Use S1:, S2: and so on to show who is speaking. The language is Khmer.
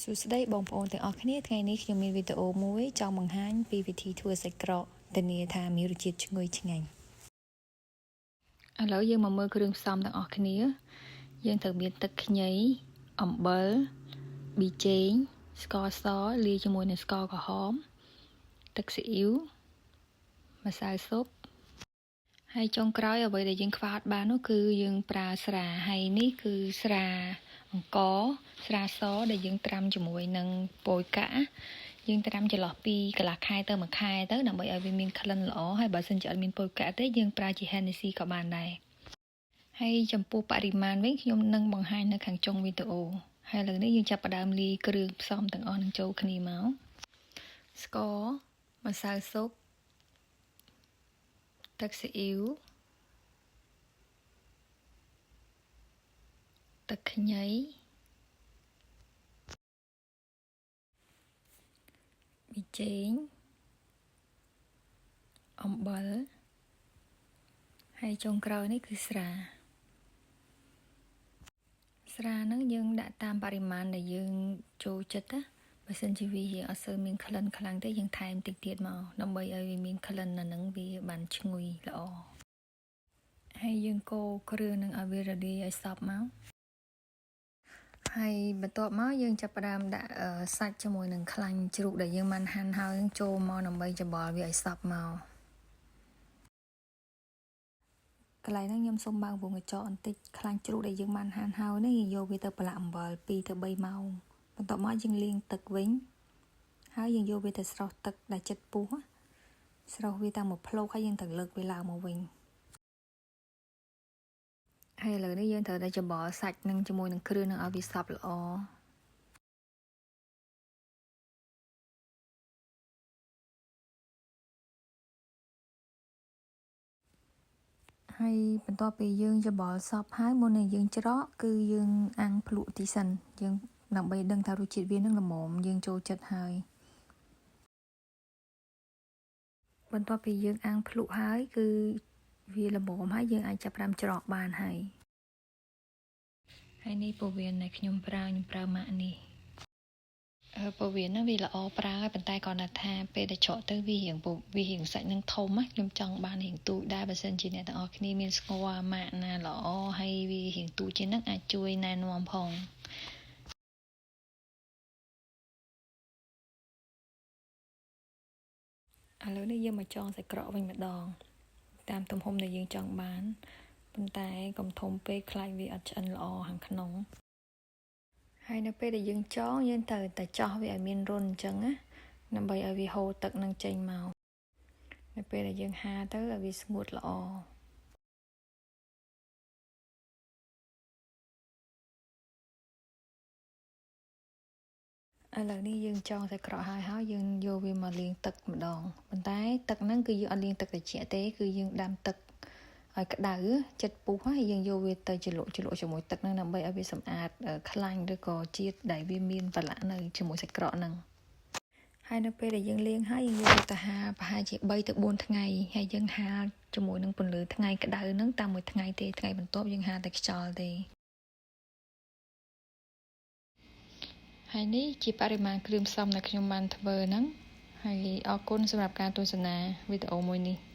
S1: សួស្តីបងប្អូនទាំងអស់គ្នាថ្ងៃនេះខ្ញុំមានវីដេអូមួយចង់បង្ហាញពីវិធីធ្វើសាច់ក្រកធានាថាមានរសជាតិឈ្ងុយឆ្ងាញ់ឥឡូវយើងមកមើលគ្រឿងផ្សំទាំងអស់គ្នាយើងត្រូវមានទឹកខ្ញីអំបិលប៊ីចេងស្ករសលាយជាមួយនឹងស្ករក្រហមទឹកស៊ីអ៊ីវម្សៅស៊ុបហើយចុងក្រោយអ្វីដែលយើងខ្វះអត់បាននោះគឺយើងប្រើស្រាហើយនេះគឺស្រាអង្ករស្រាសដែលយើងត្រាំជាមួយនឹងពោយកាក់យើងត្រាំចន្លោះពីកន្លះខែទៅ1ខែទៅដើម្បីឲ្យវាមានក្លិនល្អហើយបើសិនជាអត់មានពោយកាក់ទេយើងប្រើជា Hennessy ក៏បានដែរហើយចំពោះបរិមាណវិញខ្ញុំនឹងបង្ហាញនៅខាងចុងវីដេអូហើយឥឡូវនេះយើងចាប់ផ្ដើមលាយគ្រឿងផ្សំទាំងអស់នឹងចូលគ្នាមកស្ករម្សៅស៊ុបទឹកស៊ីអ៊ីវទឹកខ្ញីប៊ីចេងអំបិលហើយចុងក្រោយនេះគឺស្រាហ្នឹងយើងដាក់តាមបរិមាណដែលយើងចូលចិត្តណាបើសិនជាវាអត់សូវមានក្លិនខ្លាំងទេយើងថែមតិចទៀតមកដើម្បីឲ្យវាមានក្លិននៅនឹងវាបានឈ្ងុយល្អហើយយើងកូរគ្រឿងនឹងឲ្យវារលាយឲ្យសព្វមកហើយបន្ទាប់មកយើងចាប់ផ្ដើមដាក់សាច់ជាមួយនឹងខ្លាញ់ជ្រូកដែលយើងបានហាន់ហើយចូលមកដើម្បីច្របល់វាឲ្យសព្វមកកន្លែងហ្នឹងខ្ញុំសូមបើកវងកញ្ចក់បន្តិចខ្លាញ់ជ្រូកដែលយើងបានហាន់ហើយនេះយកវាទៅប្រឡាក់អំបិល2ទៅ3ម៉ោងបន្ទាប់មកយើងលាងទឹកវិញហើយយើងយកវាទៅស្រុះទឹកដែលចិត្តពុះស្រុះវាតាមមួយភ្លុកហើយយើងត្រូវលើកវាឡើងមកវិញហើយឥឡូវនេះយើងត្រូវតែច្របល់សាច់នឹងជាមួយនឹងគ្រឿងនឹងឲ្យវាសព្វល្អហើយបន្ទាប់ពីយើងច្របល់សព្វហើយមុននឹងយើងច្រកគឺយើងអាំងភ្លក់ទីសិនយើងដើម្បីដឹងថារសជាតិវានឹងល្មមយើងចូលចិត្តហើយបន្ទាប់ពីយើងអាំងភ្លក់ហើយគឺវាល្មមហើយយើងអាចចាប់ផ្ដើមច្រកបានហើយនេះពោះវៀនដែលខ្ញុំប្រើម៉ាក់នេះពោះវៀនហ្នឹងវាល្អប្រើហើយប៉ុន្តែគ្រាន់តែថាពេលដែលច្រកទៅវារៀងសាច់នឹងធំណាខ្ញុំចង់បានរៀងទូចដែរបើសិនជាអ្នកទាំងអស់គ្នាមានស្គាល់ម៉ាក់ណាល្អហើយវារៀងទូចជាងហ្នឹងអាចជួយណែនាំផងឥឡូវនេះយើងមកចងសាច់ក្រកវិញម្ដងតាមទំហំដែលយើងចង់បានប៉ុន្តែកុំធំពេកខ្លាចវាអត់ឆ្អិនល្អខាងក្នុងហើយនៅពេលដែលយើងចងយើងត្រូវតែចោះវាឲ្យមានរន្ធអញ្ចឹងណាដើម្បីឲ្យវាហូរទឹកនឹងចេញមកនៅពេលដែលយើងហាទៅឲ្យវាស្ងួតល្អឥឡូវនេះយើងចងសាច់ក្រកហើយយើងយកវាមកលាងទឹកម្ដងប៉ុន្តែទឹកហ្នឹងគឺយើងអត់លាងទឹកត្រជាក់ទេគឺយើងដាំទឹកឲ្យក្តៅចិត្តពុះហើយយើងយកវាទៅជ្រលក់ជាមួយទឹកហ្នឹងដើម្បីឲ្យវាសម្អាតខ្លាញ់ឬក៏ជាតិដែលវាមានប្រឡាក់នៅជាមួយសាច់ក្រកហ្នឹងហើយនៅពេលដែលយើងលាងហើយយើងយកទៅហាលប្រហែលជា3ទៅ4ថ្ងៃហើយយើងហាលជាមួយនឹងពន្លឺថ្ងៃក្តៅហ្នឹងតាមមួយថ្ងៃទេថ្ងៃបន្ទាប់យើងហាលតែខ្យល់ទេហើយនេះជាបរិមាណគ្រឿងផ្សំដែលខ្ញុំបានធ្វើហ្នឹងហើយអរគុណសម្រាប់ការទស្សនាវីដេអូមួយនេះ